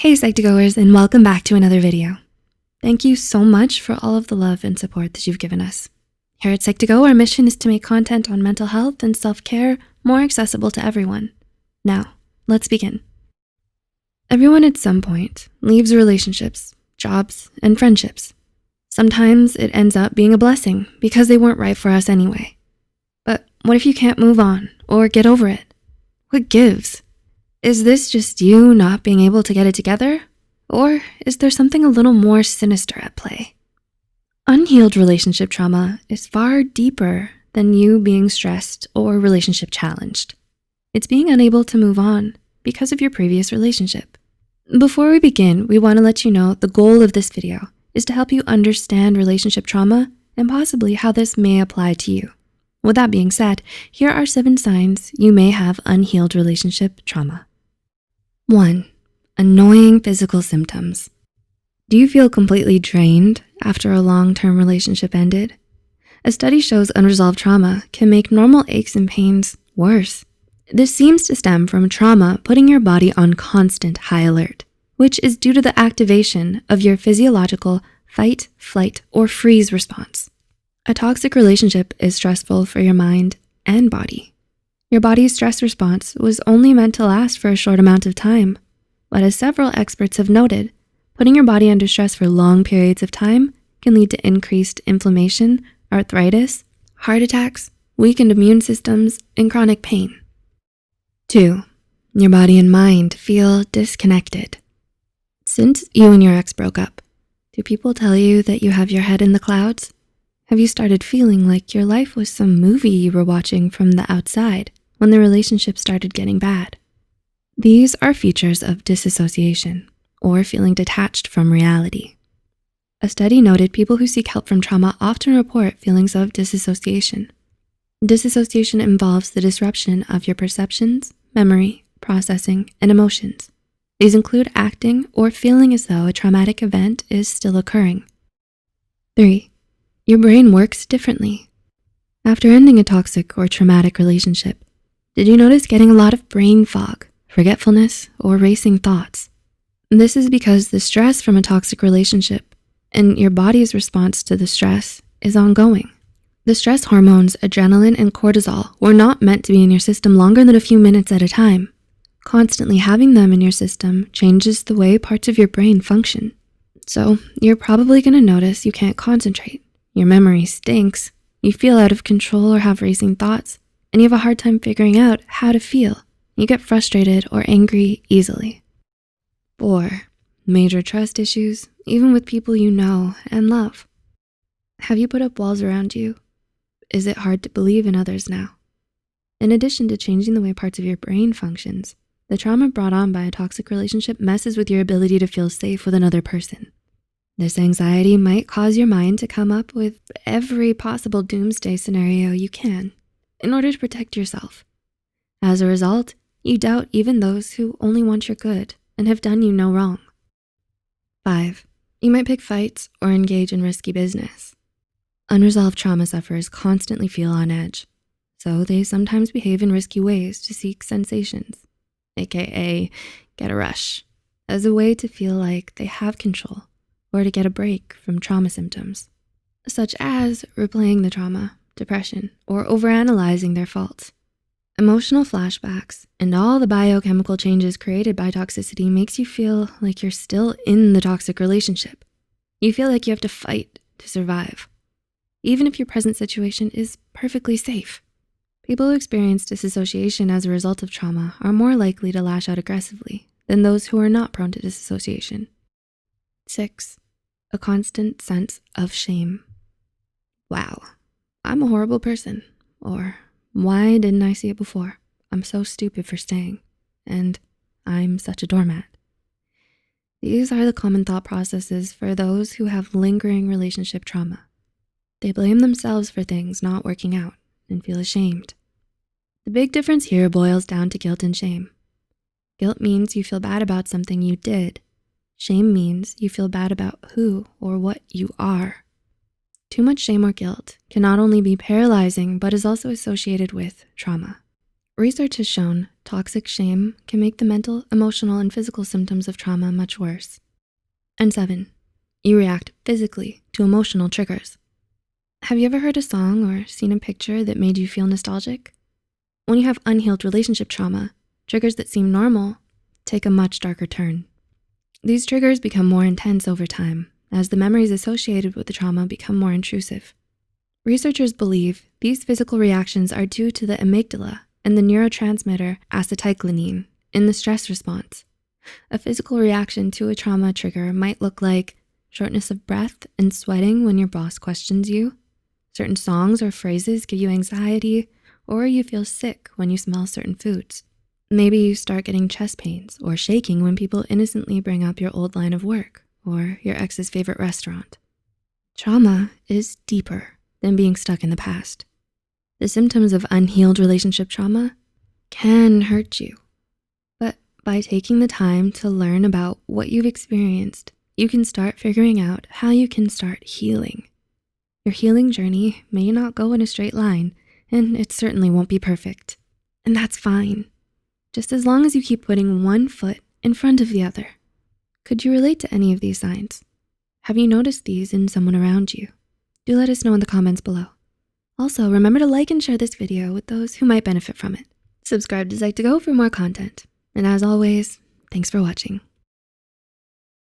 Hey Psych2Goers, and welcome back to another video. Thank you so much for all of the love and support that you've given us. Here at Psych2Go, our mission is to make content on mental health and self-care more accessible to everyone. Now, let's begin. Everyone at some point leaves relationships, jobs, and friendships. Sometimes it ends up being a blessing because they weren't right for us anyway. But what if you can't move on or get over it? What gives? Is this just you not being able to get it together? Or is there something a little more sinister at play? Unhealed relationship trauma is far deeper than you being stressed or relationship challenged. It's being unable to move on because of your previous relationship. Before we begin, we want to let you know the goal of this video is to help you understand relationship trauma and possibly how this may apply to you. With that being said, here are 7 signs you may have unhealed relationship trauma. 1. Annoying physical symptoms. Do you feel completely drained after a long-term relationship ended? A study shows unresolved trauma can make normal aches and pains worse. This seems to stem from trauma putting your body on constant high alert, which is due to the activation of your physiological fight, flight, or freeze response. A toxic relationship is stressful for your mind and body. Your body's stress response was only meant to last for a short amount of time, but as several experts have noted, putting your body under stress for long periods of time can lead to increased inflammation, arthritis, heart attacks, weakened immune systems, and chronic pain. 2. Your body and mind feel disconnected. Since you and your ex broke up, do people tell you that you have your head in the clouds? Have you started feeling like your life was some movie you were watching from the outside when the relationship started getting bad? These are features of disassociation, or feeling detached from reality. A study noted people who seek help from trauma often report feelings of disassociation. Disassociation involves the disruption of your perceptions, memory, processing, and emotions. These include acting or feeling as though a traumatic event is still occurring. 3. Your brain works differently. After ending a toxic or traumatic relationship, did you notice getting a lot of brain fog, forgetfulness, or racing thoughts? This is because the stress from a toxic relationship and your body's response to the stress is ongoing. The stress hormones, adrenaline and cortisol, were not meant to be in your system longer than a few minutes at a time. Constantly having them in your system changes the way parts of your brain function. So you're probably gonna notice you can't concentrate. Your memory stinks, you feel out of control or have racing thoughts, and you have a hard time figuring out how to feel. You get frustrated or angry easily. 4. Major trust issues, even with people you know and love. Have you put up walls around you? Is it hard to believe in others now? In addition to changing the way parts of your brain functions, the trauma brought on by a toxic relationship messes with your ability to feel safe with another person. This anxiety might cause your mind to come up with every possible doomsday scenario you can in order to protect yourself. As a result, you doubt even those who only want your good and have done you no wrong. 5. You might pick fights or engage in risky business. Unresolved trauma sufferers constantly feel on edge, so they sometimes behave in risky ways to seek sensations, aka get a rush, as a way to feel like they have control or to get a break from trauma symptoms, such as replaying the trauma, depression, or overanalyzing their faults. Emotional flashbacks and all the biochemical changes created by toxicity makes you feel like you're still in the toxic relationship. You feel like you have to fight to survive, even if your present situation is perfectly safe. People who experience disassociation as a result of trauma are more likely to lash out aggressively than those who are not prone to disassociation. 6. A constant sense of shame. Wow, I'm a horrible person, or why didn't I see it before? I'm so stupid for staying, and I'm such a doormat. These are the common thought processes for those who have lingering relationship trauma. They blame themselves for things not working out and feel ashamed. The big difference here boils down to guilt and shame. Guilt means you feel bad about something you did. Shame means you feel bad about who or what you are. Too much shame or guilt can not only be paralyzing, but is also associated with trauma. Research has shown toxic shame can make the mental, emotional, and physical symptoms of trauma much worse. And 7, you react physically to emotional triggers. Have you ever heard a song or seen a picture that made you feel nostalgic? When you have unhealed relationship trauma, triggers that seem normal take a much darker turn. These triggers become more intense over time as the memories associated with the trauma become more intrusive. Researchers believe these physical reactions are due to the amygdala and the neurotransmitter acetylcholine in the stress response. A physical reaction to a trauma trigger might look like shortness of breath and sweating when your boss questions you. Certain songs or phrases give you anxiety, or you feel sick when you smell certain foods. Maybe you start getting chest pains or shaking when people innocently bring up your old line of work or your ex's favorite restaurant. Trauma is deeper than being stuck in the past. The symptoms of unhealed relationship trauma can hurt you, but by taking the time to learn about what you've experienced, you can start figuring out how you can start healing. Your healing journey may not go in a straight line, and it certainly won't be perfect. And that's fine, just as long as you keep putting one foot in front of the other. Could you relate to any of these signs? Have you noticed these in someone around you? Do let us know in the comments below. Also, remember to like and share this video with those who might benefit from it. Subscribe to Psych2Go for more content. And as always, thanks for watching.